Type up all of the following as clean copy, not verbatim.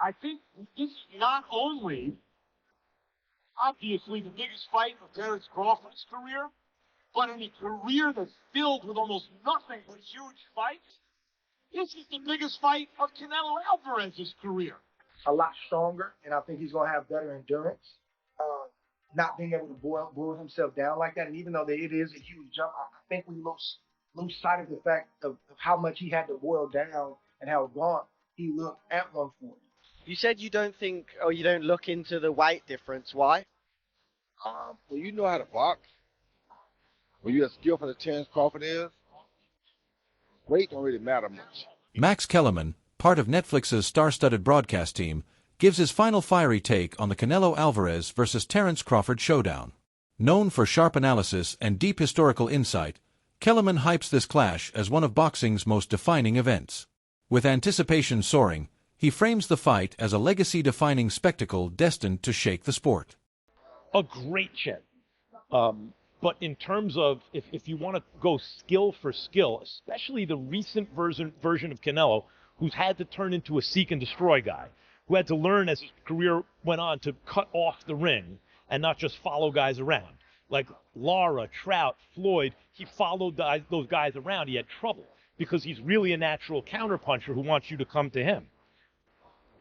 I think this is not only, obviously, the biggest fight of Terence Crawford's career, but in a career that's filled with almost nothing but huge fights, this is the biggest fight of Canelo Alvarez's career. A lot stronger, and I think he's going to have better endurance. Not being able to boil himself down like that, and even though it is a huge jump, I think we lose sight of the fact of how much he had to boil down and how gaunt he looked at 140. You said you don't think, or you don't look into the weight difference. Why? Well, you know how to box. When you're as skillful as Terence Crawford is, weight don't really matter much. Max Kellerman, part of Netflix's star-studded broadcast team, gives his final fiery take on the Canelo Alvarez versus Terence Crawford showdown. Known for sharp analysis and deep historical insight, Kellerman hypes this clash as one of boxing's most defining events. With anticipation soaring, he frames the fight as a legacy-defining spectacle destined to shake the sport. A great chin. But in terms of, if you want to go skill for skill, especially the recent version of Canelo, who's had to turn into a seek and destroy guy, who had to learn as his career went on to cut off the ring and not just follow guys around. Like Lara, Trout, Floyd, he followed those guys around. He had trouble because he's really a natural counterpuncher who wants you to come to him.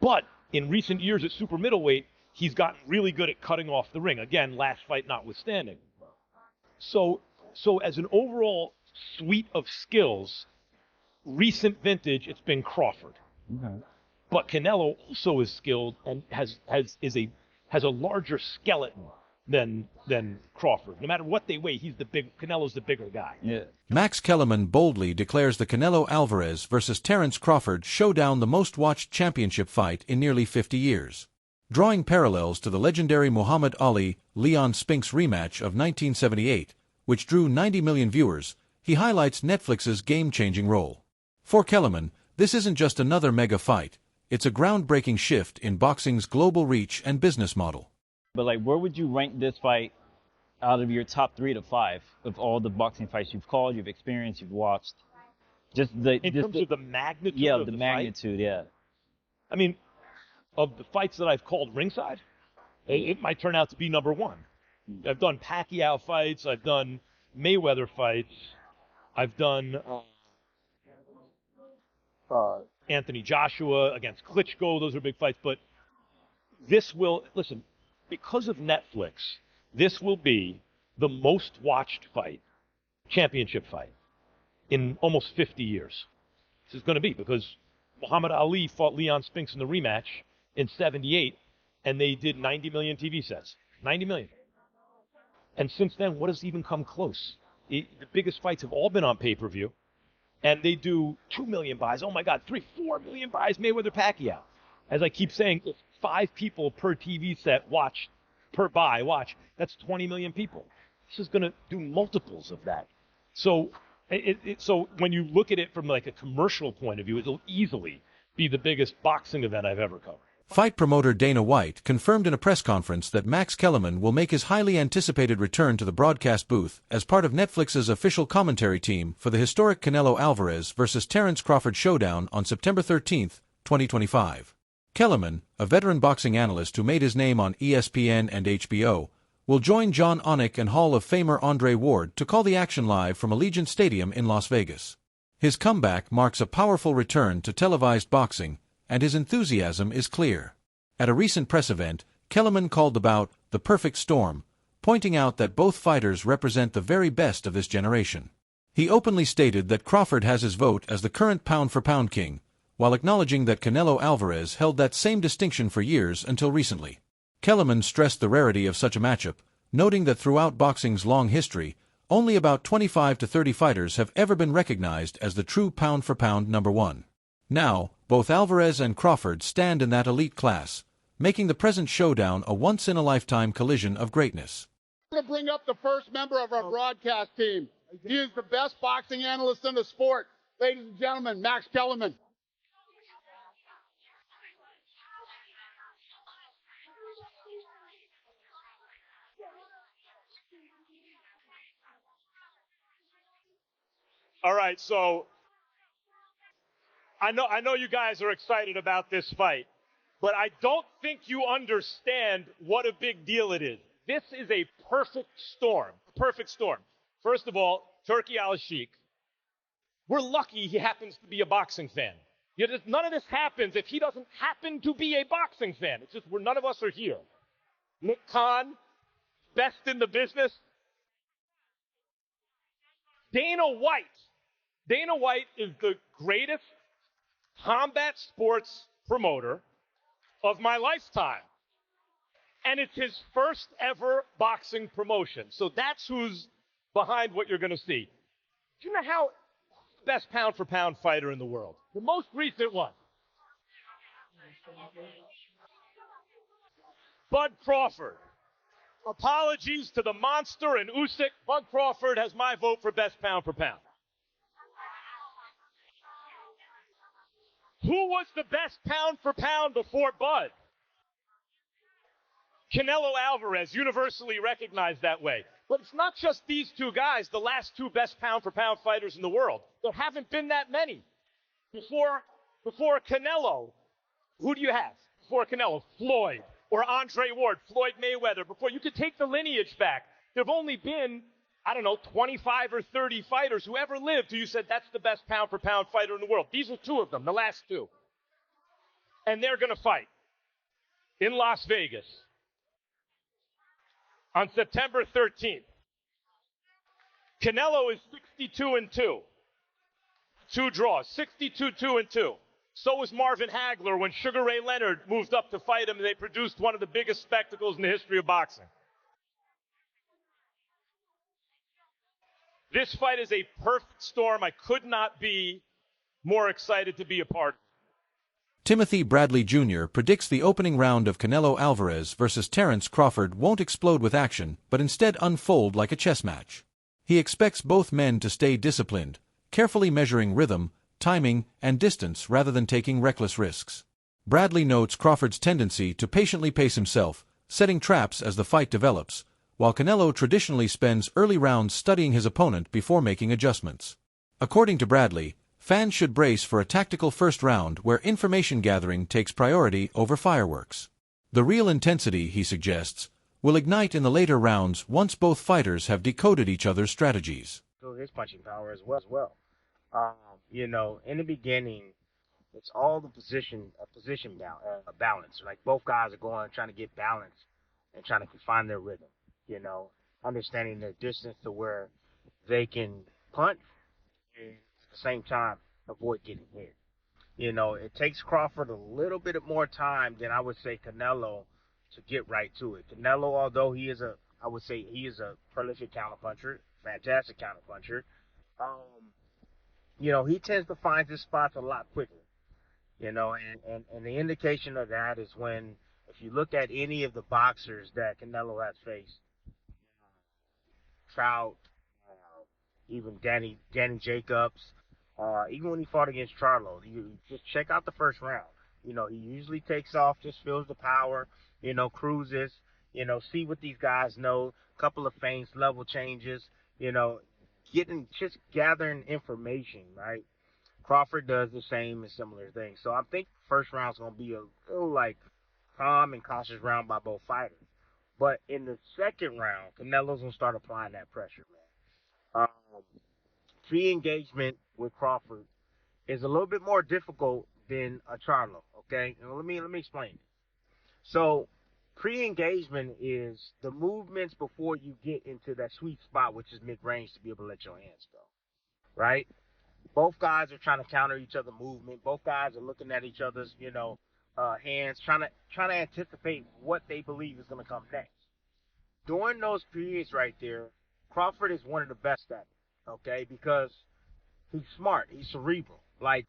But in recent years at super middleweight, he's gotten really good at cutting off the ring. Again, last fight notwithstanding. So as an overall suite of skills, recent vintage, it's been Crawford. Okay. But Canelo also is skilled and has a larger skeleton than Crawford. No matter what they weigh, Canelo's the bigger guy. Yeah. Max Kellerman boldly declares the Canelo Alvarez versus Terence Crawford showdown the most-watched championship fight in nearly 50 years. Drawing parallels to the legendary Muhammad Ali-Leon Spinks rematch of 1978, which drew 90 million viewers, he highlights Netflix's game-changing role. For Kellerman, this isn't just another mega fight, it's a groundbreaking shift in boxing's global reach and business model. But like, where would you rank this fight out of your top 3 to 5 of all the boxing fights you've called, you've experienced, you've watched? In terms of the magnitude of the magnitude, fight? yeah. I mean, of the fights that I've called ringside, it might turn out to be number 1. I've done Pacquiao fights, I've done Mayweather fights, I've done Anthony Joshua against Klitschko. Those are big fights, but because of Netflix, this will be the most watched fight, championship fight, in almost 50 years. This is going to be because Muhammad Ali fought Leon Spinks in the rematch in 78, and they did 90 million TV sets. 90 million. And since then, what has even come close? The biggest fights have all been on pay-per-view, and they do 2 million buys. Oh my God, 4 million buys, Mayweather Pacquiao. As I keep saying, if 5 people per TV set watch, that's 20 million people. This is going to do multiples of that. So so when you look at it from like a commercial point of view, it'll easily be the biggest boxing event I've ever covered. Fight promoter Dana White confirmed in a press conference that Max Kellerman will make his highly anticipated return to the broadcast booth as part of Netflix's official commentary team for the historic Canelo Alvarez versus Terence Crawford showdown on September 13, 2025. Kellerman, a veteran boxing analyst who made his name on ESPN and HBO, will join John Anik and Hall of Famer Andre Ward to call the action live from Allegiant Stadium in Las Vegas. His comeback marks a powerful return to televised boxing, and his enthusiasm is clear. At a recent press event, Kellerman called the bout the perfect storm, pointing out that both fighters represent the very best of this generation. He openly stated that Crawford has his vote as the current pound-for-pound king, while acknowledging that Canelo Alvarez held that same distinction for years until recently. Kellerman stressed the rarity of such a matchup, noting that throughout boxing's long history, only about 25 to 30 fighters have ever been recognized as the true pound-for-pound number 1. Now, both Alvarez and Crawford stand in that elite class, making the present showdown a once-in-a-lifetime collision of greatness. I'm going to bring up the first member of our broadcast team. He is the best boxing analyst in the sport. Ladies and gentlemen, Max Kellerman. All right, so I know you guys are excited about this fight. but I don't think you understand what a big deal it is. This is a perfect storm. Perfect storm. First of all, Turki Al-Sheikh. We're lucky he happens to be a boxing fan. None of this happens if he doesn't happen to be a boxing fan. It's just none of us are here. Nick Khan, best in the business. Dana White. Dana White is the greatest combat sports promoter of my lifetime. And it's his first ever boxing promotion. So that's who's behind what you're going to see. Do you know how best pound for pound fighter in the world? The most recent one. Bud Crawford. Apologies to the monster and Usyk. Bud Crawford has my vote for best pound for pound. Who was the best pound for pound before Bud? Canelo Alvarez, universally recognized that way. But it's not just these two guys, the last two best pound for pound fighters in the world. There haven't been that many. Before Canelo, who do you have? Before Canelo, Floyd or Andre Ward, Floyd Mayweather. Before, you could take the lineage back. There have only been, 25 or 30 fighters who ever lived who you said that's the best pound for pound fighter in the world. These are two of them, the last two. And they're going to fight in Las Vegas on September 13th. Canelo is 62-2. 2 draws, 62-2. So was Marvin Hagler when Sugar Ray Leonard moved up to fight him, and they produced one of the biggest spectacles in the history of boxing. This fight is a perfect storm. I could not be more excited to be a part of it. Timothy Bradley Jr. predicts the opening round of Canelo Alvarez versus Terence Crawford won't explode with action, but instead unfold like a chess match. He expects both men to stay disciplined, carefully measuring rhythm, timing, and distance rather than taking reckless risks. Bradley notes Crawford's tendency to patiently pace himself, setting traps as the fight develops, while Canelo traditionally spends early rounds studying his opponent before making adjustments. According to Bradley, fans should brace for a tactical first round where information gathering takes priority over fireworks. The real intensity, he suggests, will ignite in the later rounds once both fighters have decoded each other's strategies. His punching power as well. In the beginning, it's all the position balance. Like both guys are trying to get balance and trying to find their rhythm. Understanding their distance to where they can punch and at the same time avoid getting hit. It takes Crawford a little bit more time than I would say Canelo to get right to it. Canelo, although he is a prolific counterpuncher, fantastic counterpuncher, he tends to find his spots a lot quicker. And the indication of that is when, if you look at any of the boxers that Canelo has faced, Trout, even Danny Jacobs, even when he fought against Charlo, you just check out the first round. He usually takes off, just feels the power, cruises, see what these guys know, couple of feints, level changes, gathering information, right? Crawford does the same and similar things. So I think first round's going to be a little calm and cautious round by both fighters. But in the second round, Canelo's going to start applying that pressure, man. Pre-engagement with Crawford is a little bit more difficult than a Charlo, okay? And let me explain it. So pre-engagement is the movements before you get into that sweet spot, which is mid-range, to be able to let your hands go, right? Both guys are trying to counter each other's movement. Both guys are looking at each other's, hands, trying to anticipate what they believe is going to come next. During those periods right there, Crawford is one of the best at it, okay? Because he's smart. He's cerebral. Like,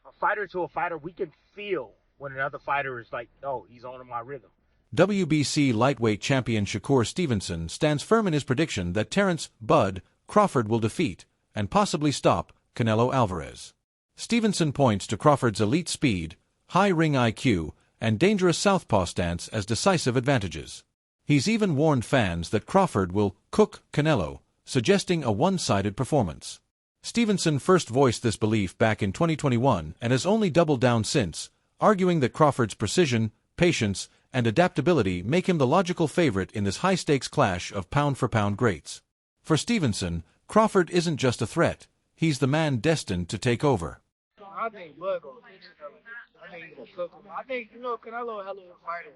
a fighter to a fighter, we can feel when another fighter is like, oh, he's on my rhythm. WBC lightweight champion Shakur Stevenson stands firm in his prediction that Terence "Bud" Crawford will defeat and possibly stop Canelo Alvarez. Stevenson points to Crawford's elite speed, high ring IQ, and dangerous southpaw stance as decisive advantages. He's even warned fans that Crawford will cook Canelo, suggesting a one-sided performance. Stevenson first voiced this belief back in 2021 and has only doubled down since, arguing that Crawford's precision, patience, and adaptability make him the logical favorite in this high-stakes clash of pound-for-pound greats. For Stevenson, Crawford isn't just a threat, he's the man destined to take over. I think Bud gonna fix Canelo. I think he's gonna cook him. I think, Canelo a hell of a fighter.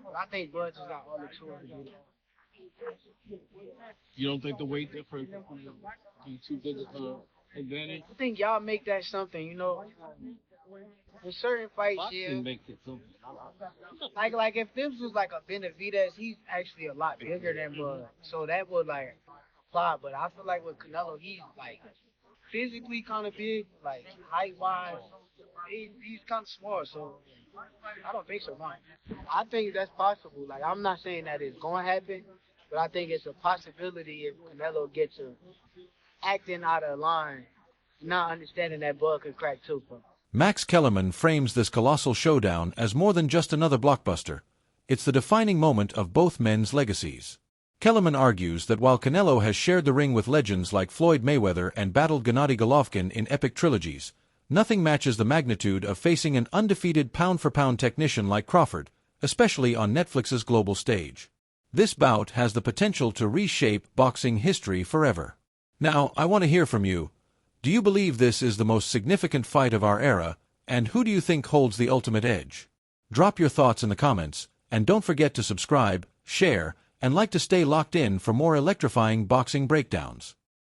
But I think Bud just got all the tools to do that. You don't think the weight difference is too big of an advantage? I think y'all make that something, In certain fights, Boxing makes it something. Like if this was like a Benavidez, he's actually a lot bigger than Bud. So that would apply. But I feel like with Canelo, he's physically kind of big, height-wise. He's kind of small, so I don't think so, man. I think that's possible. I'm not saying that it's going to happen, but I think it's a possibility if Canelo gets to acting out of line, not understanding that Bud could crack too. Max Kellerman frames this colossal showdown as more than just another blockbuster. It's the defining moment of both men's legacies. Kellerman argues that while Canelo has shared the ring with legends like Floyd Mayweather and battled Gennady Golovkin in epic trilogies, nothing matches the magnitude of facing an undefeated pound-for-pound technician like Crawford, especially on Netflix's global stage. This bout has the potential to reshape boxing history forever. Now, I want to hear from you. Do you believe this is the most significant fight of our era, and who do you think holds the ultimate edge? Drop your thoughts in the comments, and don't forget to subscribe, share, and like to stay locked in for more electrifying boxing breakdowns.